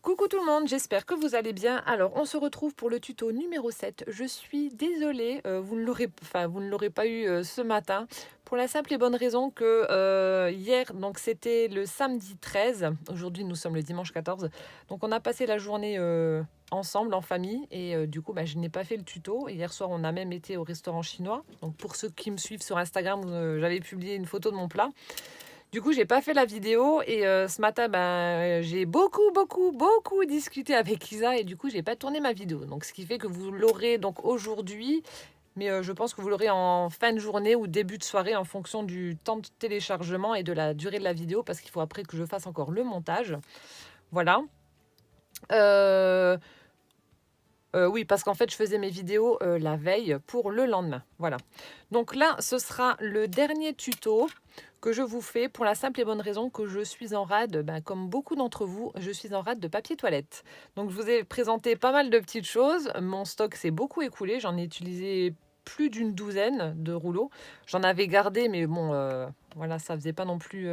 Coucou tout le monde, j'espère que vous allez bien. Alors, on se retrouve pour le tuto numéro 7. Je suis désolée, vous ne l'aurez pas eu ce matin, pour la simple et bonne raison que hier, donc c'était le samedi 13, aujourd'hui nous sommes le dimanche 14, donc on a passé la journée ensemble, en famille, et du coup, je n'ai pas fait le tuto. Hier soir, on a même été au restaurant chinois. Donc pour ceux qui me suivent sur Instagram, j'avais publié une photo de mon plat. Du coup, j'ai pas fait la vidéo et ce matin, j'ai beaucoup discuté avec Isa et du coup, j'ai pas tourné ma vidéo. Donc, ce qui fait que vous l'aurez donc aujourd'hui, mais je pense que vous l'aurez en fin de journée ou début de soirée en fonction du temps de téléchargement et de la durée de la vidéo parce qu'il faut après que je fasse encore le montage. Voilà. Oui, parce qu'en fait, je faisais mes vidéos la veille pour le lendemain. Voilà. Donc là, ce sera le dernier tuto que je vous fais pour la simple et bonne raison que je suis en rade, comme beaucoup d'entre vous, je suis en rade de papier toilette. Donc je vous ai présenté pas mal de petites choses. Mon stock s'est beaucoup écoulé. J'en ai utilisé plus d'une douzaine de rouleaux. J'en avais gardé, mais bon, voilà, ça faisait pas non plus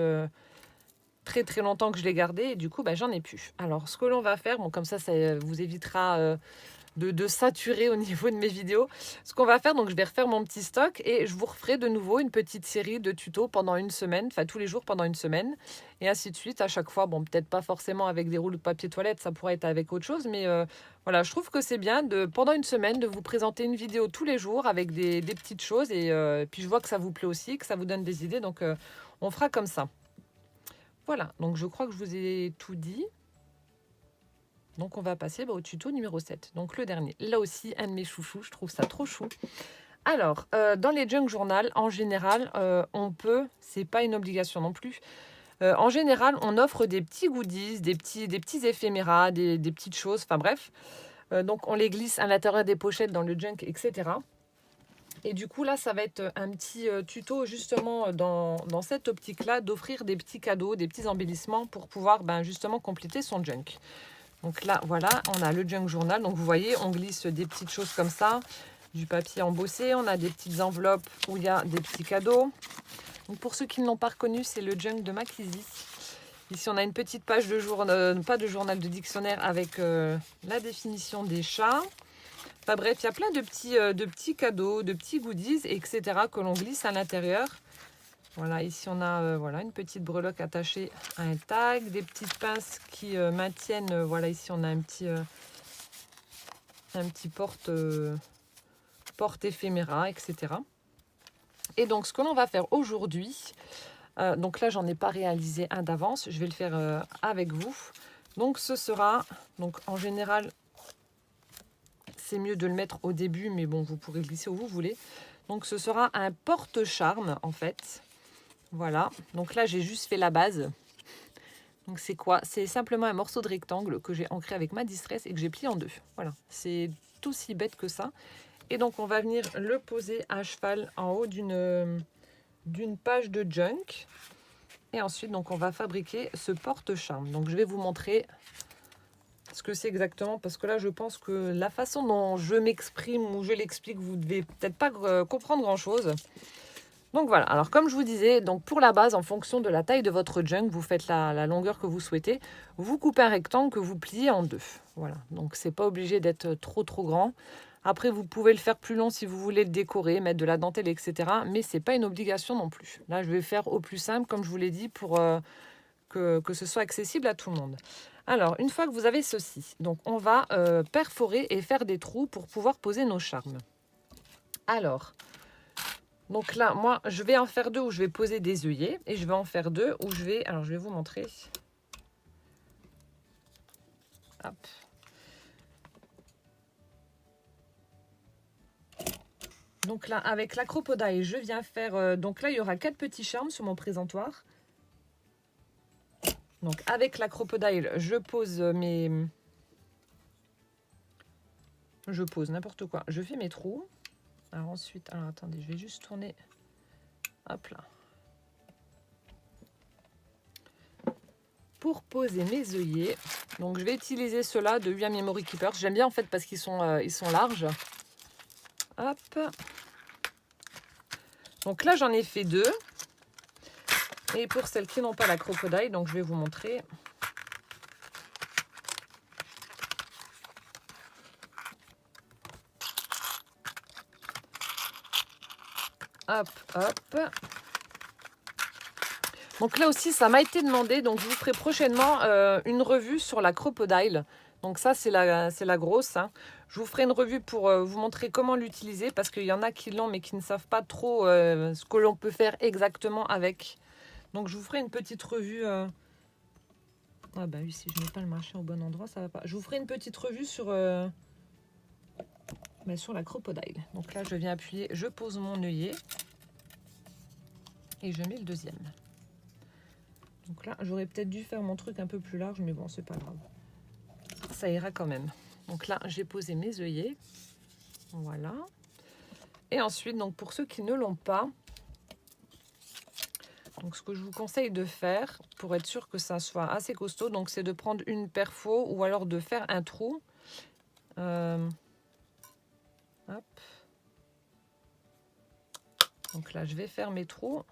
très longtemps que je l'ai gardé. Et du coup, j'en ai plus. Alors, ce que l'on va faire, bon, comme ça vous évitera de saturer au niveau de mes vidéos. Ce qu'on va faire, donc je vais refaire mon petit stock et je vous referai de nouveau une petite série de tutos pendant une semaine, enfin tous les jours pendant une semaine, et ainsi de suite à chaque fois. Bon, peut-être pas forcément avec des rouleaux de papier toilette, ça pourrait être avec autre chose, mais voilà, je trouve que c'est bien pendant une semaine de vous présenter une vidéo tous les jours avec des petites choses, et puis je vois que ça vous plaît aussi, que ça vous donne des idées, donc on fera comme ça. Voilà, donc je crois que je vous ai tout dit. Donc on va passer au tuto numéro 7, donc le dernier. Là aussi, un de mes chouchous, je trouve ça trop chou. Alors, dans les junk journal, en général, on peut, c'est pas une obligation non plus, en général, on offre des petits goodies, des petits éphéméras, des petites choses, enfin bref. Donc on les glisse à l'intérieur des pochettes dans le junk, etc. Et du coup, là, ça va être un petit tuto justement dans cette optique-là, d'offrir des petits cadeaux, des petits embellissements pour pouvoir justement compléter son junk. Donc là, voilà, on a le junk journal. Donc vous voyez, on glisse des petites choses comme ça, du papier embossé. On a des petites enveloppes où il y a des petits cadeaux. Donc pour ceux qui ne l'ont pas reconnu, c'est le junk de Mackenzie. Ici, on a une petite page de journal, pas de journal, de dictionnaire avec la définition des chats. Enfin bref, il y a plein de petits cadeaux, de petits goodies, etc. que l'on glisse à l'intérieur. Voilà, ici on a voilà, une petite breloque attachée à un tag, des petites pinces qui maintiennent, voilà, ici on a un petit porte éphéméra, etc. Et donc ce que l'on va faire aujourd'hui, donc là j'en ai pas réalisé un d'avance, je vais le faire avec vous. Donc ce sera, donc en général c'est mieux de le mettre au début, mais bon, vous pourrez glisser où vous voulez. Donc ce sera un porte-charme en fait. Voilà, donc là j'ai juste fait la base. Donc c'est quoi? C'est simplement un morceau de rectangle que j'ai ancré avec ma distress et que j'ai plié en deux. Voilà, c'est aussi bête que ça. Et donc on va venir le poser à cheval en haut d'une page de junk. Et ensuite donc on va fabriquer ce porte-charme. Donc je vais vous montrer ce que c'est exactement, parce que là je pense que la façon dont je m'exprime ou je l'explique, vous devez peut-être pas comprendre grand chose. Donc voilà, alors comme je vous disais, donc pour la base, en fonction de la taille de votre junk, vous faites la longueur que vous souhaitez. Vous coupez un rectangle que vous pliez en deux. Voilà, donc c'est pas obligé d'être trop grand. Après, vous pouvez le faire plus long si vous voulez le décorer, mettre de la dentelle, etc. Mais c'est pas une obligation non plus. Là, je vais faire au plus simple, comme je vous l'ai dit, pour que ce soit accessible à tout le monde. Alors, une fois que vous avez ceci, donc on va perforer et faire des trous pour pouvoir poser nos charmes. Alors, donc là, moi, je vais en faire deux où je vais poser des œillets. Et je vais en faire deux où je vais... Alors, je vais vous montrer. Hop. Donc là, avec la crocodile, je viens faire... donc là, il y aura 4 petits charmes sur mon présentoir. Donc, avec la crocodile, je pose mes... Je pose n'importe quoi. Je fais mes trous. Alors ensuite... Alors, attendez, je vais juste tourner... Hop là. Pour poser mes œillets, donc je vais utiliser ceux-là de UA Memory Keepers. J'aime bien en fait parce qu'ils sont larges. Hop. Donc là, j'en ai fait deux. Et pour celles qui n'ont pas la crocodile, donc je vais vous montrer. Hop, hop. Donc là aussi, ça m'a été demandé. Donc je vous ferai prochainement une revue sur la Crocodile. Donc ça, c'est la grosse. Hein. Je vous ferai une revue pour vous montrer comment l'utiliser parce qu'il y en a qui l'ont mais qui ne savent pas trop ce que l'on peut faire exactement avec. Donc je vous ferai une petite revue. Ah bah oui, si je mets pas le machin au bon endroit, ça va pas. Je vous ferai une petite revue sur la Crocodile. Donc là, je viens appuyer, je pose mon œillet et je mets le deuxième. Donc là, j'aurais peut-être dû faire mon truc un peu plus large, mais bon, c'est pas grave. Ça ira quand même. Donc là, j'ai posé mes œillets. Voilà. Et ensuite, donc pour ceux qui ne l'ont pas, donc ce que je vous conseille de faire, pour être sûr que ça soit assez costaud, donc c'est de prendre une perfo ou alors de faire un trou. Hop. Donc là, je vais faire mes trous.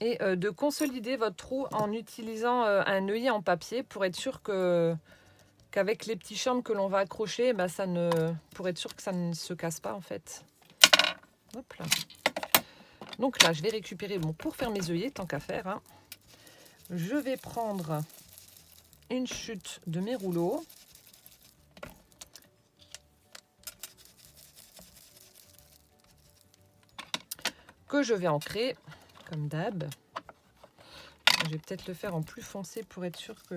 Et de consolider votre trou en utilisant un œillet en papier pour être sûr qu'avec les petits charmes que l'on va accrocher, bah, pour être sûr que ça ne se casse pas en fait. Hop là. Donc là, je vais récupérer, bon, pour faire mes œillets, tant qu'à faire, hein, je vais prendre une chute de mes rouleaux. Que je vais ancrer, comme d'hab. Je vais peut-être le faire en plus foncé pour être sûr que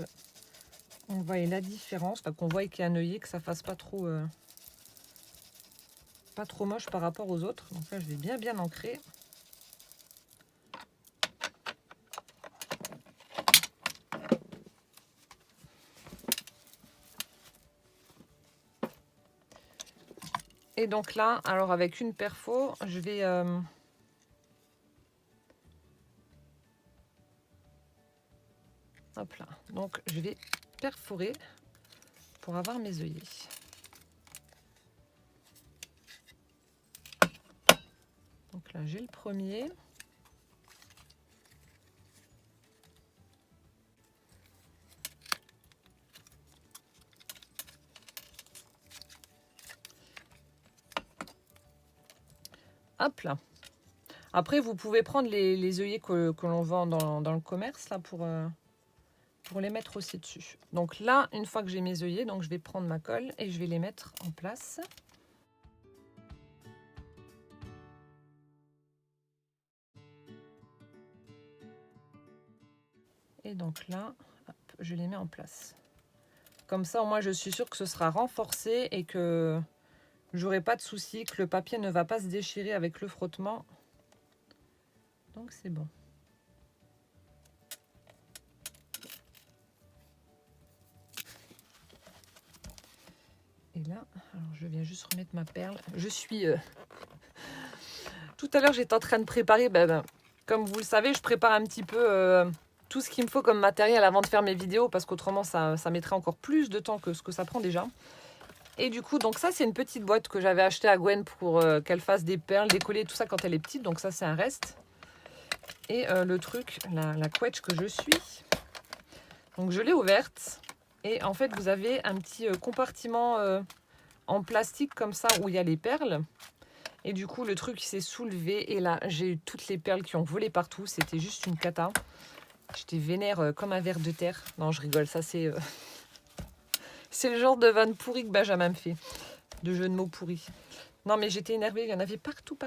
on voit la différence, qu'on voit qu'il y a un œillet, que ça fasse pas trop moche par rapport aux autres. Donc là, je vais bien ancrer. Et donc là, alors avec une perfo, je vais hop là. Donc je vais perforer pour avoir mes œillets. Donc là, j'ai le premier. Hop là. Après, vous pouvez prendre les œillets que l'on vend dans le commerce là pour les mettre aussi dessus. Donc là, une fois que j'ai mes œillets, donc je vais prendre ma colle et je vais les mettre en place. Et donc là, hop, je les mets en place. Comme ça, au moins, je suis sûre que ce sera renforcé et que j'aurai pas de souci, que le papier ne va pas se déchirer avec le frottement. Donc c'est bon. Et là, alors je viens juste remettre ma perle. Je suis... Tout à l'heure, j'étais en train de préparer, comme vous le savez, je prépare un petit peu tout ce qu'il me faut comme matériel avant de faire mes vidéos, parce qu'autrement, ça mettrait encore plus de temps que ce que ça prend déjà. Et du coup, donc ça, c'est une petite boîte que j'avais achetée à Gwen pour qu'elle fasse des perles, des collets, tout ça quand elle est petite. Donc ça, c'est un reste. Et le truc, la couette que je suis. Donc je l'ai ouverte. Et en fait, vous avez un petit compartiment en plastique comme ça où il y a les perles. Et du coup, le truc s'est soulevé. Et là, j'ai eu toutes les perles qui ont volé partout. C'était juste une cata. J'étais vénère comme un ver de terre. Non, je rigole. Ça, c'est... c'est le genre de vanne pourrie que Benjamin me fait. De jeu de mots pourris. Non, mais j'étais énervée. Il y en avait partout.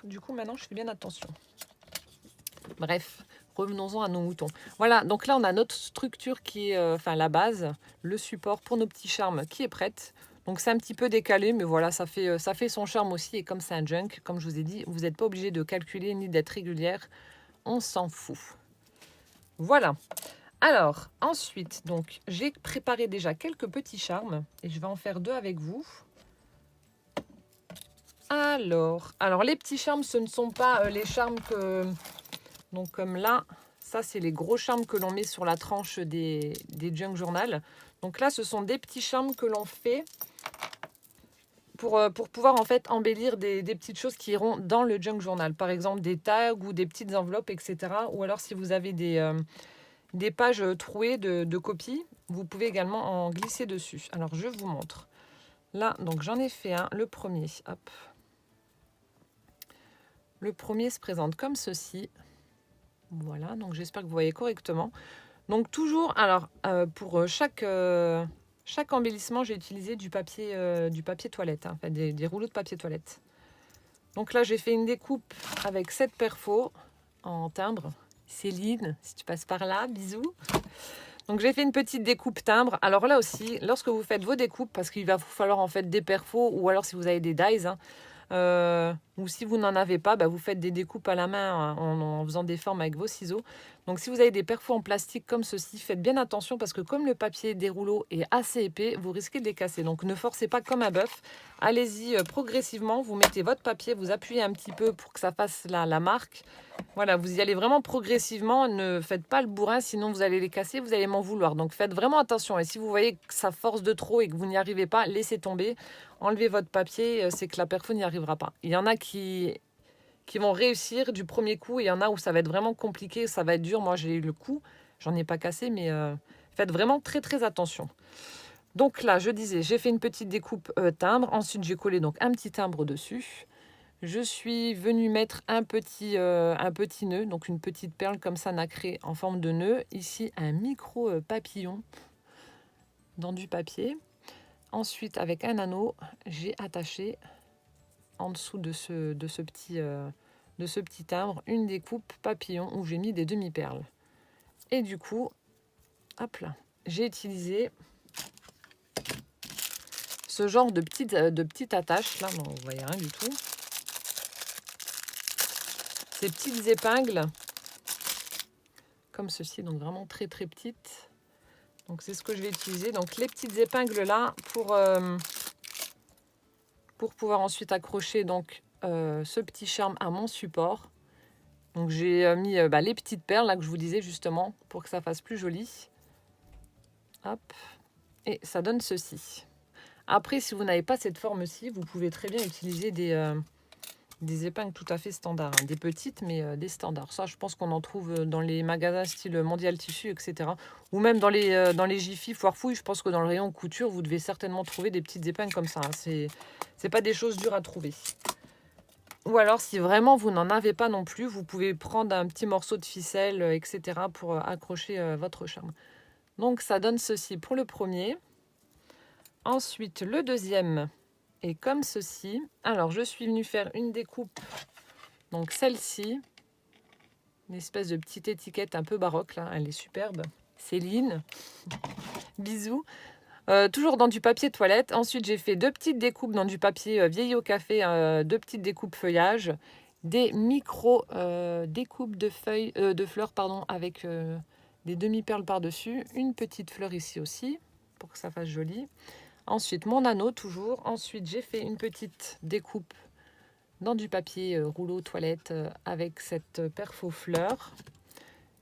Du coup, maintenant, je fais bien attention. Bref, revenons-en à nos moutons. Voilà, donc là, on a notre structure qui est... la base, le support pour nos petits charmes qui est prête. Donc c'est un petit peu décalé, mais voilà, ça fait son charme aussi. Et comme c'est un junk, comme je vous ai dit, vous n'êtes pas obligé de calculer ni d'être régulière. On s'en fout. Voilà. Alors, ensuite, donc j'ai préparé déjà quelques petits charmes. Et je vais en faire 2 avec vous. Alors, les petits charmes, ce ne sont pas les charmes que... Donc comme là, ça c'est les gros charmes que l'on met sur la tranche des junk journal. Donc là, ce sont des petits charmes que l'on fait pour pouvoir en fait embellir des petites choses qui iront dans le junk journal. Par exemple des tags ou des petites enveloppes, etc. Ou alors si vous avez des pages trouées de copies, vous pouvez également en glisser dessus. Alors je vous montre. Là, donc j'en ai fait un, le premier. Hop. Le premier se présente comme ceci. Voilà, donc j'espère que vous voyez correctement. Donc toujours, alors pour chaque embellissement, j'ai utilisé du papier toilette, hein, enfin des rouleaux de papier toilette. Donc là, j'ai fait une découpe avec 7 perfos en timbre. Céline, si tu passes par là, bisous. Donc j'ai fait une petite découpe timbre. Alors là aussi, lorsque vous faites vos découpes, parce qu'il va vous falloir en fait des perfos, ou alors si vous avez des dies, hein, ou si vous n'en avez pas, vous faites des découpes à la main en faisant des formes avec vos ciseaux. Donc si vous avez des perfos en plastique comme ceci, faites bien attention parce que comme le papier des rouleaux est assez épais, vous risquez de les casser. Donc ne forcez pas comme un bœuf. Allez-y progressivement, vous mettez votre papier, vous appuyez un petit peu pour que ça fasse la marque. Voilà, vous y allez vraiment progressivement, ne faites pas le bourrin, sinon vous allez les casser, vous allez m'en vouloir. Donc faites vraiment attention. Et si vous voyez que ça force de trop et que vous n'y arrivez pas, laissez tomber. Enlevez votre papier, c'est que la perfo n'y arrivera pas. Il y en a qui vont réussir du premier coup, et il y en a où ça va être vraiment compliqué, ça va être dur. Moi, j'ai eu le coup, j'en ai pas cassé, mais faites vraiment très très attention. Donc là, je disais, j'ai fait une petite découpe timbre. Ensuite, j'ai collé donc un petit timbre dessus. Je suis venue mettre un petit nœud, donc une petite perle comme ça nacrée en forme de nœud. Ici, un micro papillon dans du papier. Ensuite, avec un anneau, j'ai attaché en dessous de ce petit timbre une découpe papillon où j'ai mis des demi-perles. Et du coup, hop là, j'ai utilisé ce genre de petites attaches. Là, non, vous voyez rien du tout. Ces petites épingles, comme ceci, donc vraiment très très petites. Donc c'est ce que je vais utiliser. Donc les petites épingles là pour pouvoir ensuite accrocher donc ce petit charme à mon support. Donc j'ai mis les petites perles là que je vous disais justement pour que ça fasse plus joli. Hop. Et ça donne ceci. Après, si vous n'avez pas cette forme-ci, vous pouvez très bien utiliser des épingles tout à fait standards. Hein. Des petites, mais des standards. Ça, je pense qu'on en trouve dans les magasins style Mondial Tissu, etc. Ou même dans les Jiffy, Foire Fouille. Je pense que dans le rayon couture, vous devez certainement trouver des petites épingles comme ça. Hein. C'est pas des choses dures à trouver. Ou alors, si vraiment vous n'en avez pas non plus, vous pouvez prendre un petit morceau de ficelle, etc. pour accrocher votre charme. Donc, ça donne ceci pour le premier. Ensuite, le deuxième est comme ceci. Alors, je suis venue faire une découpe. Donc, celle-ci, une espèce de petite étiquette un peu baroque, là. Elle est superbe. Céline, bisous. Toujours dans du papier toilette. Ensuite, j'ai fait 2 petites découpes dans du papier vieilli au café, 2 petites découpes feuillage, des micro découpes de feuilles, de fleurs, pardon, avec des demi-perles par-dessus, une petite fleur ici aussi, pour que ça fasse joli. Ensuite, mon anneau, toujours. Ensuite, j'ai fait une petite découpe dans du papier rouleau toilette avec cette perfo fleur.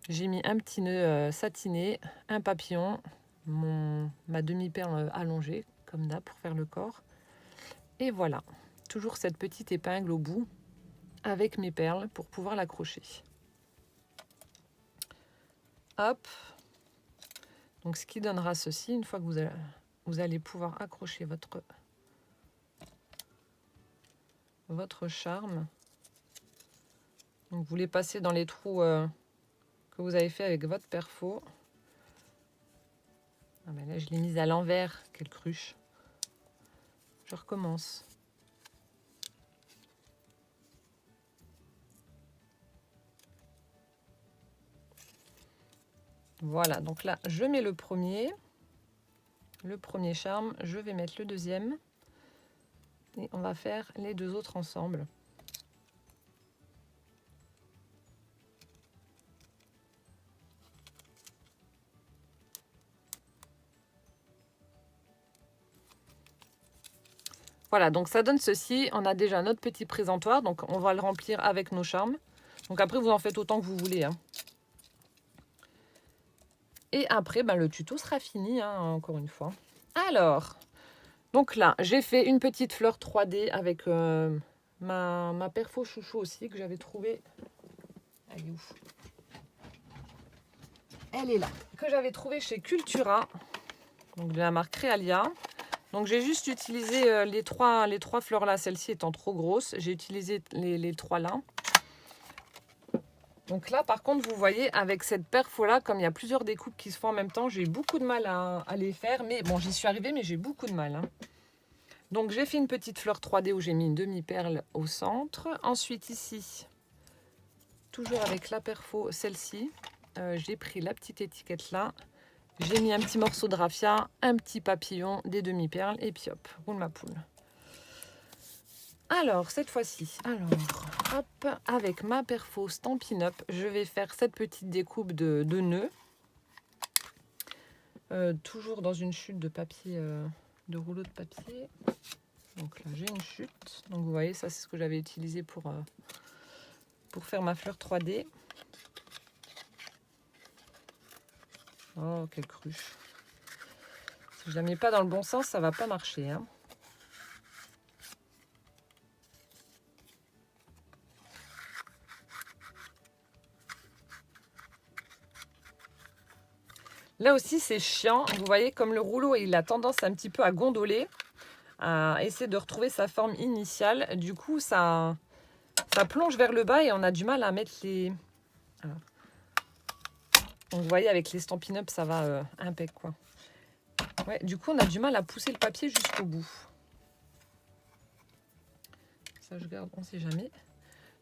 J'ai mis un petit nœud satiné, un papillon, ma demi-perle allongée, comme d'hab, pour faire le corps. Et voilà, toujours cette petite épingle au bout, avec mes perles, pour pouvoir l'accrocher. Hop. Donc, ce qui donnera ceci, une fois que vous allez pouvoir accrocher votre charme. Donc, vous les passez dans les trous que vous avez fait avec votre perfo. Ah ben là, je l'ai mise à l'envers. Quelle cruche. Je recommence. Voilà, donc là, je mets le premier charme. Je vais mettre le deuxième. Et on va faire les 2 autres ensemble. Voilà, donc ça donne ceci. On a déjà notre petit présentoir, donc on va le remplir avec nos charmes. Donc après, vous en faites autant que vous voulez. Hein. Et après, le tuto sera fini, hein, encore une fois. Alors, donc là, j'ai fait une petite fleur 3D avec ma perfo chouchou aussi, que j'avais trouvée. Elle est où? Elle est là. Que j'avais trouvée chez Cultura, donc de la marque Realia. Donc j'ai juste utilisé les trois fleurs là, celle-ci étant trop grosse. J'ai utilisé les trois là. Donc là par contre vous voyez avec cette perfo là, comme il y a plusieurs découpes qui se font en même temps, j'ai eu beaucoup de mal à les faire. Mais bon, j'y suis arrivée mais j'ai beaucoup de mal. Hein. Donc j'ai fait une petite fleur 3D où j'ai mis une demi-perle au centre. Ensuite ici, toujours avec la perfo, celle-ci, j'ai pris la petite étiquette là. J'ai mis un petit morceau de raffia, un petit papillon, des demi-perles et puis hop, roule ma poule. Alors cette fois-ci, hop, avec ma perfo Stampin' Up, je vais faire cette petite découpe de nœuds. Toujours dans une chute de papier, de rouleau de papier. Donc là j'ai une chute. Donc vous voyez, ça c'est ce que j'avais utilisé pour faire ma fleur 3D. Oh, quelle cruche. Si je la mets pas dans le bon sens, ça va pas marcher. Hein. Là aussi, c'est chiant. Vous voyez, comme le rouleau, il a tendance un petit peu à gondoler, à essayer de retrouver sa forme initiale. Du coup, ça plonge vers le bas et on a du mal à mettre les... Alors. Donc, vous voyez, avec les Stampin' Up, ça va impec, quoi. Ouais, du coup, on a du mal à pousser le papier jusqu'au bout. Ça, je garde, on ne sait jamais.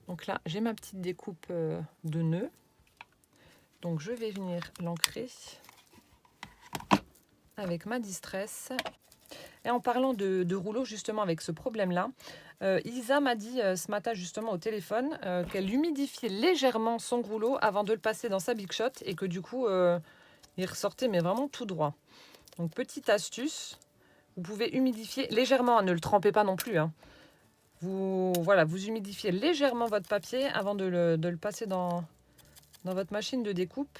Donc là, j'ai ma petite découpe de nœuds. Donc, je vais venir l'ancrer avec ma Distress. Et en parlant de rouleau, justement, avec ce problème-là, Isa m'a dit ce matin, justement, au téléphone, qu'elle humidifiait légèrement son rouleau avant de le passer dans sa Big Shot et que du coup, il ressortait, mais vraiment tout droit. Donc, petite astuce, vous pouvez humidifier légèrement, ne le trempez pas non plus. Hein. Voilà, vous humidifiez légèrement votre papier avant de le passer dans votre machine de découpe.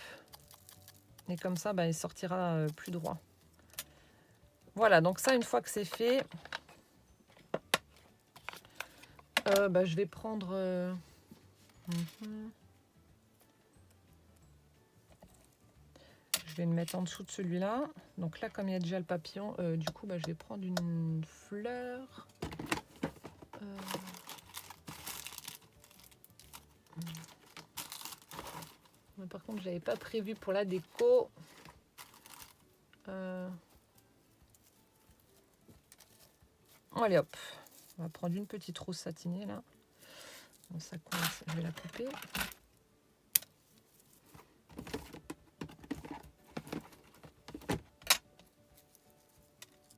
Et comme ça, il sortira plus droit. Voilà, donc ça, une fois que c'est fait, je vais prendre... Je vais le mettre en dessous de celui-là. Donc là, comme il y a déjà le papillon, du coup, je vais prendre une fleur. Par contre, je n'avais pas prévu pour la déco. Allez hop, on va prendre une petite rose satinée là. Bon, ça coince, je vais la couper.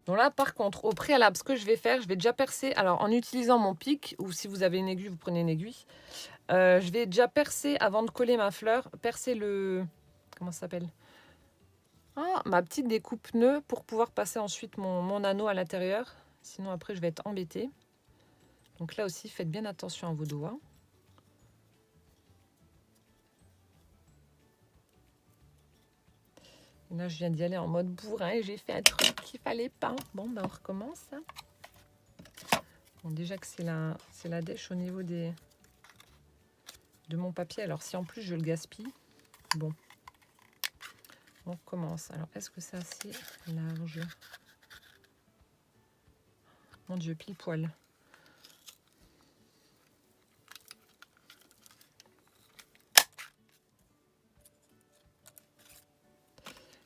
Donc là, par contre, au préalable, ce que je vais faire, je vais déjà percer. Alors, en utilisant mon pic, ou si vous avez une aiguille, vous prenez une aiguille. Je vais déjà percer, avant de coller ma fleur, percer le... Comment ça s'appelle ? Ma petite découpe nœud pour pouvoir passer ensuite mon anneau à l'intérieur. Sinon, après, je vais être embêtée. Donc là aussi, faites bien attention à vos doigts. Et là, je viens d'y aller en mode bourrin et j'ai fait un truc qu'il fallait pas. Bon, on recommence. Hein. Bon, déjà que c'est la dèche au niveau de mon papier. Alors, si en plus je le gaspille, bon. On recommence. Alors, est-ce que c'est assez large? Mon Dieu, pile poil.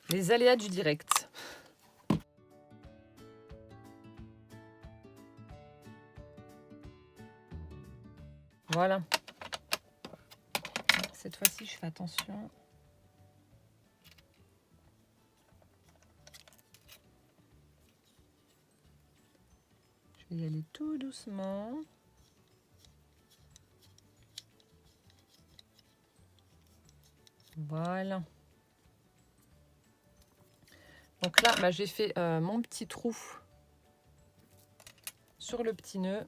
Les aléas du direct. Voilà. Cette fois-ci, je fais attention. Je vais y aller tout doucement. Voilà. Donc là, j'ai fait mon petit trou sur le petit nœud.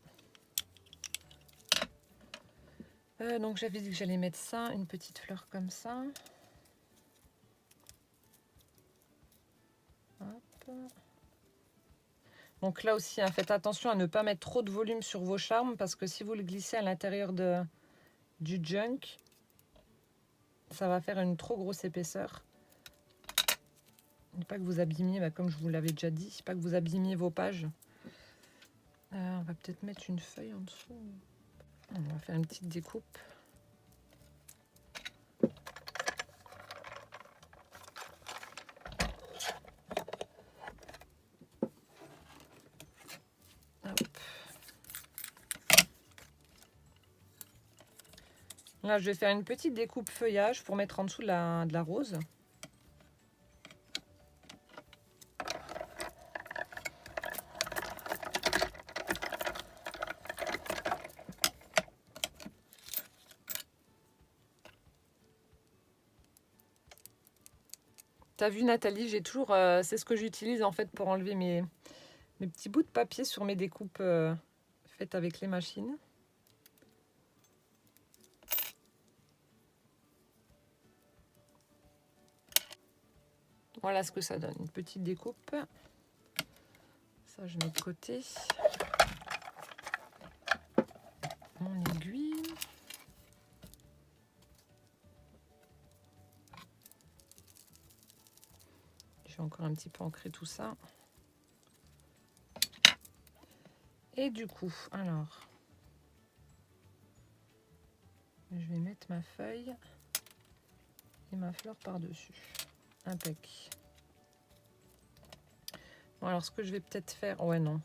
Donc j'avais dit que j'allais mettre ça, une petite fleur comme ça. Hop. Donc là aussi, faites attention à ne pas mettre trop de volume sur vos charmes parce que si vous le glissez à l'intérieur du junk, ça va faire une trop grosse épaisseur. Pas que vous abîmiez, bah, comme je vous l'avais déjà dit, pas que vous abîmiez vos pages. On va peut-être mettre une feuille en dessous. On va faire une petite découpe. Hop. Là, je vais faire une petite découpe feuillage pour mettre en dessous de la rose. T'as vu Nathalie, j'ai toujours, c'est ce que j'utilise en fait pour enlever mes petits bouts de papier sur mes découpes faites avec les machines. Voilà ce que ça donne, une petite découpe. Ça, je mets de côté. Mon aiguille. Je vais encore un petit peu ancrer tout ça. Et du coup, alors, je vais mettre ma feuille et ma fleur par-dessus. Impec. Bon, alors, ce que je vais peut-être faire... Ouais, non.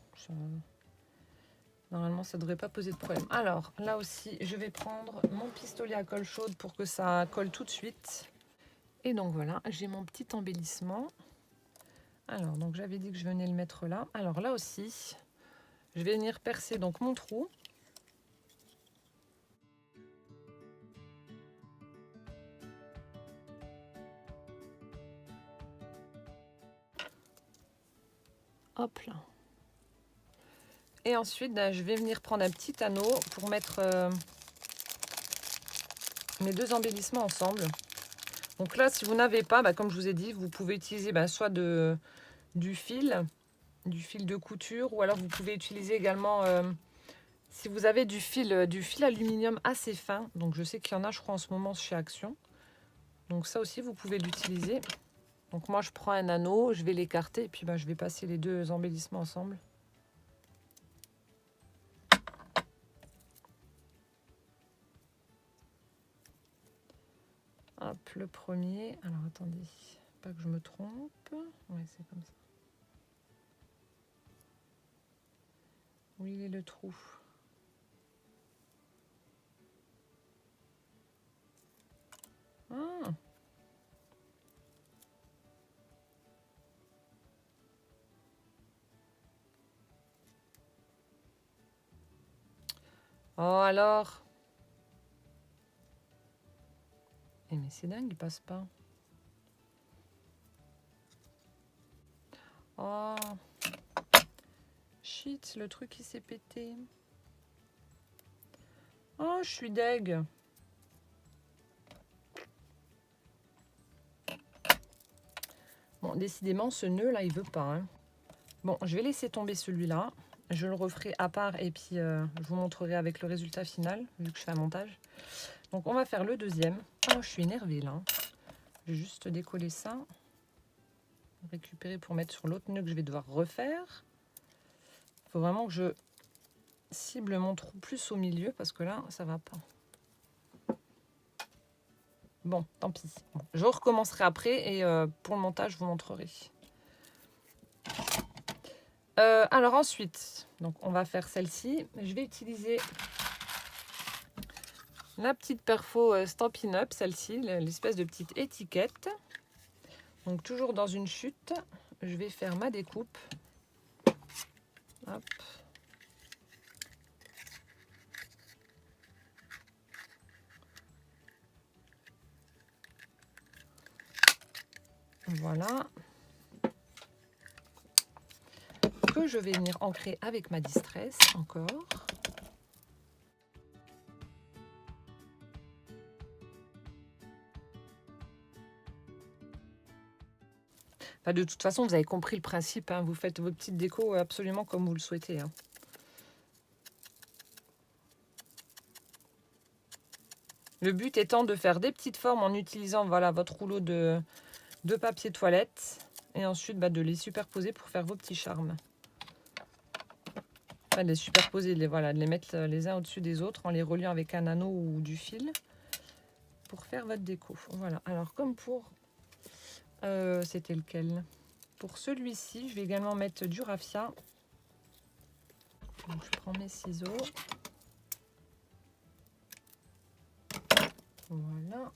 Normalement, ça ne devrait pas poser de problème. Alors, là aussi, je vais prendre mon pistolet à colle chaude pour que ça colle tout de suite. Et donc, voilà, j'ai mon petit embellissement. Alors, donc, j'avais dit que je venais le mettre là. Alors, là aussi, je vais venir percer donc mon trou. Hop là. Et ensuite, je vais venir prendre un petit anneau pour mettre mes deux embellissements ensemble. Donc là, si vous n'avez pas, comme je vous ai dit, vous pouvez utiliser soit du fil de couture, ou alors vous pouvez utiliser également, si vous avez du fil aluminium assez fin. Donc je sais qu'il y en a, je crois, en ce moment chez Action. Donc ça aussi, vous pouvez l'utiliser. Donc moi, je prends un anneau, je vais l'écarter, et puis je vais passer les deux embellissements ensemble. Hop, le premier. Alors, attendez, pas que je me trompe. Ouais, c'est comme ça. Où il est le trou? Ah! Oh, alors? Eh, mais c'est dingue, il passe pas. Oh! Shit, le truc, il s'est pété. Oh, je suis deg. Bon, décidément, ce nœud-là, il veut pas. Hein. Bon, je vais laisser tomber celui-là. Je le referai à part et puis je vous montrerai avec le résultat final, vu que je fais un montage. Donc, on va faire le deuxième. Oh, je suis énervée, là. Je vais juste décoller ça. Récupérer pour mettre sur l'autre nœud que je vais devoir refaire. Il faut vraiment que je cible mon trou plus au milieu parce que là, ça va pas. Bon, tant pis. Bon, je recommencerai après et pour le montage, je vous montrerai. Alors ensuite, donc on va faire celle-ci. Je vais utiliser la petite perfo Stampin' Up, celle-ci, l'espèce de petite étiquette. Donc toujours dans une chute, je vais faire ma découpe. Hop. Voilà. Que je vais venir ancrer avec ma distress encore. Enfin, de toute façon, vous avez compris le principe. Hein. Vous faites vos petites décos absolument comme vous le souhaitez. Hein. Le but étant de faire des petites formes en utilisant voilà, votre rouleau de papier toilette. Et ensuite, de les superposer pour faire vos petits charmes. Enfin, de les superposer, voilà, de les mettre les uns au-dessus des autres en les reliant avec un anneau ou du fil pour faire votre déco. Voilà. Alors, comme pour... c'était lequel? Pour celui-ci, je vais également mettre du raffia. Donc, je prends mes ciseaux. Voilà.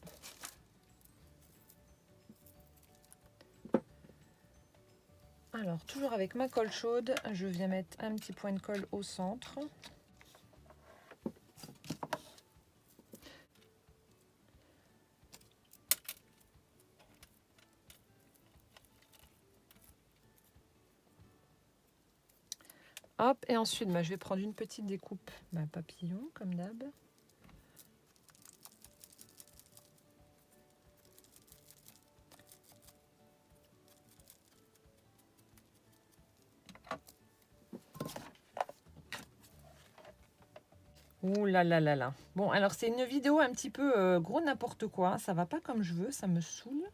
Alors, toujours avec ma colle chaude, je viens mettre un petit point de colle au centre. Hop, et ensuite, je vais prendre une petite découpe papillon, comme d'hab. Ouh là là là là. Bon, alors c'est une vidéo un petit peu gros n'importe quoi. Ça va pas comme je veux, ça me saoule.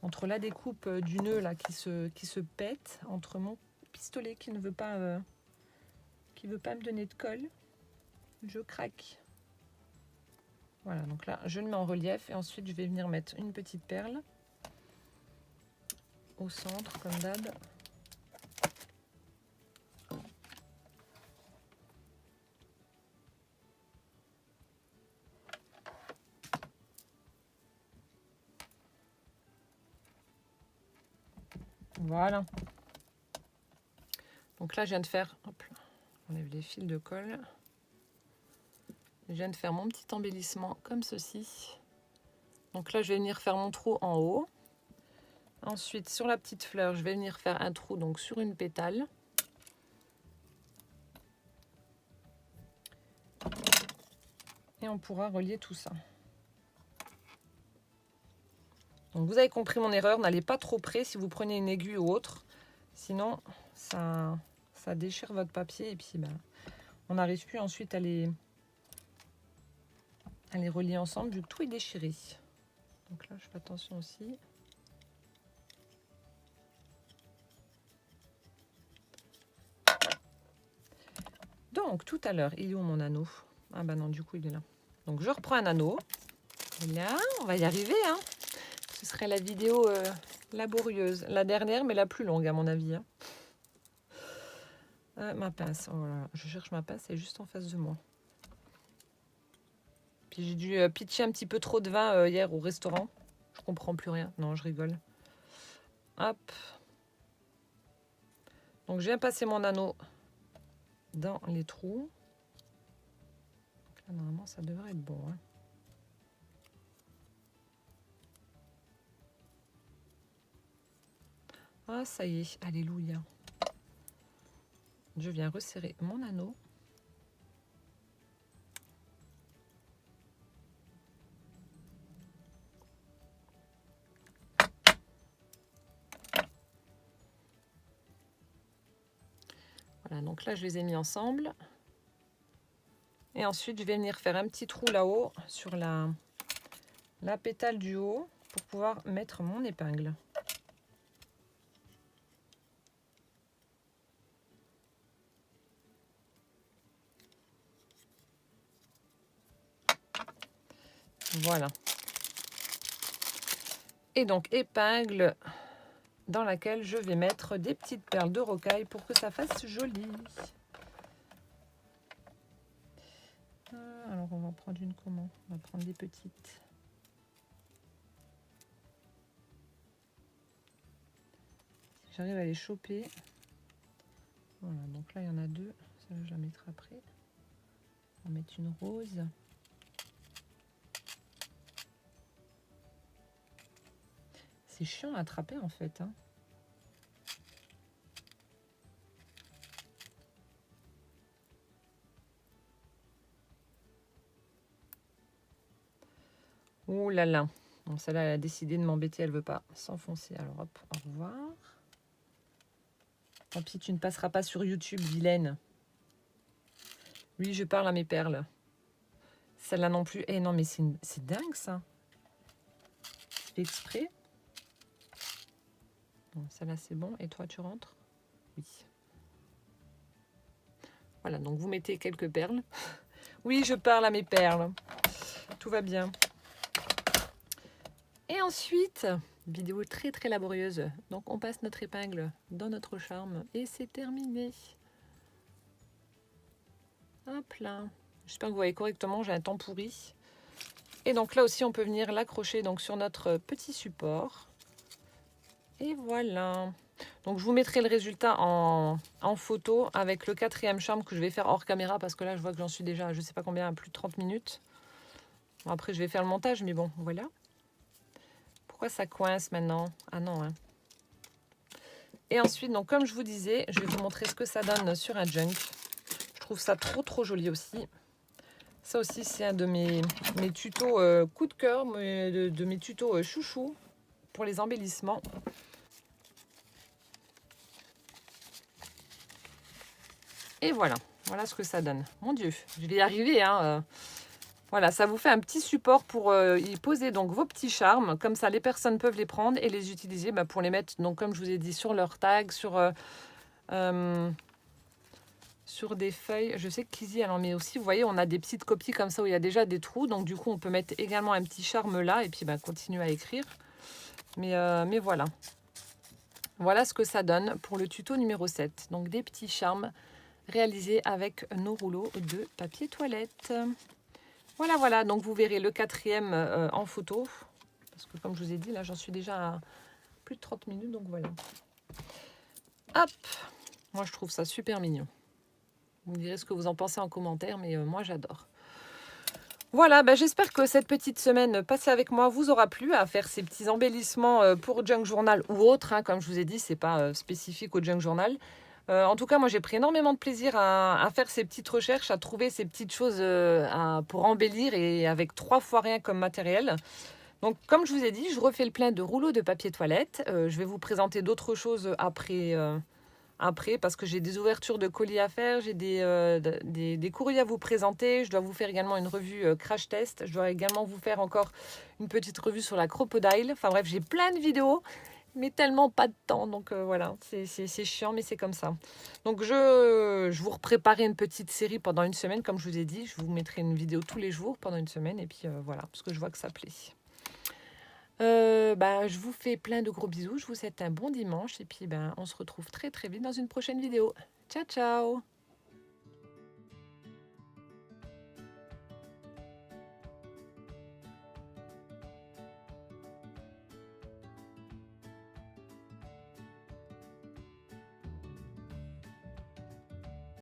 Entre la découpe du nœud là qui se pète, entre mon pistolet qui ne veut pas, me donner de colle, je craque. Voilà, donc là je le mets en relief et ensuite je vais venir mettre une petite perle au centre comme d'hab. Voilà. Donc là, je viens de faire, hop, on enlève les fils de colle. Je viens de faire mon petit embellissement comme ceci. Donc là, je vais venir faire mon trou en haut. Ensuite, sur la petite fleur, je vais venir faire un trou donc sur une pétale. Et on pourra relier tout ça. Donc vous avez compris mon erreur, n'allez pas trop près si vous prenez une aiguille ou autre. Sinon, ça déchire votre papier et puis on n'arrive plus ensuite à les relier ensemble vu que tout est déchiré. Donc là, je fais attention aussi. Donc tout à l'heure, il est où mon anneau? Ah non, du coup il est là. Donc je reprends un anneau. Et là, on va y arriver. Hein. Ce serait la vidéo laborieuse. La dernière, mais la plus longue à mon avis. Hein. Ma pince. Oh là là, je cherche ma pince, elle est juste en face de moi. Puis j'ai dû pitcher un petit peu trop de vin hier au restaurant. Je comprends plus rien. Non, je rigole. Hop. Donc je viens passer mon anneau dans les trous. Là, normalement, ça devrait être bon. Hein. Ah, ça y est. Alléluia. Je viens resserrer mon anneau. Voilà, donc là, je les ai mis ensemble. Et ensuite, je vais venir faire un petit trou là-haut sur la pétale du haut pour pouvoir mettre mon épingle. Voilà. Et donc, épingle dans laquelle je vais mettre des petites perles de rocaille pour que ça fasse joli. Alors, on va prendre une comment? On va prendre des petites. Si j'arrive à les choper. Voilà, donc là, il y en a deux. Celle-là, je la mettrai après. On va mettre une rose. C'est chiant à attraper, en fait. Hein. Ouh là là. Bon, celle-là, elle a décidé de m'embêter, elle veut pas s'enfoncer. Alors hop, au revoir. Tant pis, tu ne passeras pas sur YouTube, vilaine. Oui, je parle à mes perles. Celle-là non plus. Eh non, mais c'est dingue ça. Exprès. Celle-là, c'est bon. Et toi, tu rentres? Oui. Voilà, donc vous mettez quelques perles. Oui, je parle à mes perles. Tout va bien. Et ensuite, vidéo très très laborieuse. Donc on passe notre épingle dans notre charme et c'est terminé. Hop là. J'espère que vous voyez correctement, j'ai un temps pourri. Et donc là aussi, on peut venir l'accrocher donc sur notre petit support. Et voilà. Donc je vous mettrai le résultat en photo avec le 4e charme que je vais faire hors caméra parce que là, je vois que j'en suis déjà, je sais pas combien, à plus de 30 minutes. Bon, après, je vais faire le montage, mais bon, voilà. Pourquoi ça coince maintenant? Ah non, hein. Et ensuite, donc comme je vous disais, je vais vous montrer ce que ça donne sur un junk. Je trouve ça trop joli aussi. Ça aussi, c'est un de mes tutos coup de cœur, de mes tutos chouchou pour les embellissements. Et voilà, voilà ce que ça donne. Mon Dieu, je vais y arriver, hein. Voilà, ça vous fait un petit support pour y poser donc vos petits charmes. Comme ça, les personnes peuvent les prendre et les utiliser pour les mettre, donc comme je vous ai dit, sur leur tag, sur des feuilles. Je sais que Kizzy, elle en met aussi. Vous voyez, on a des petites copies comme ça où il y a déjà des trous. Donc, du coup, on peut mettre également un petit charme là et puis continuer à écrire. Mais voilà. Voilà ce que ça donne pour le tuto numéro 7. Donc, des petits charmes réalisés avec nos rouleaux de papier toilette. Voilà, voilà. Donc, vous verrez le 4e en photo. Parce que, comme je vous ai dit, là, j'en suis déjà à plus de 30 minutes. Donc, voilà. Hop. Moi, je trouve ça super mignon. Vous me direz ce que vous en pensez en commentaire, mais moi j'adore. Voilà, j'espère que cette petite semaine passée avec moi vous aura plu à faire ces petits embellissements pour Junk Journal ou autre. Hein, comme je vous ai dit, c'est pas spécifique au Junk Journal. En tout cas, moi j'ai pris énormément de plaisir à faire ces petites recherches, à trouver ces petites choses pour embellir et avec 3 fois rien comme matériel. Donc comme je vous ai dit, je refais le plein de rouleaux de papier toilette. Je vais vous présenter d'autres choses après, parce que j'ai des ouvertures de colis à faire, j'ai des courriers à vous présenter. Je dois vous faire également une revue crash test. Je dois également vous faire encore une petite revue sur la crocodile. Enfin bref, j'ai plein de vidéos, mais tellement pas de temps. Donc voilà, c'est chiant, mais c'est comme ça. Donc je vous repréparerai une petite série pendant une semaine, comme je vous ai dit. Je vous mettrai une vidéo tous les jours pendant une semaine. Et puis voilà, parce que je vois que ça plaît. Je vous fais plein de gros bisous. Je vous souhaite un bon dimanche. Et puis, on se retrouve très très vite dans une prochaine vidéo. Ciao, ciao!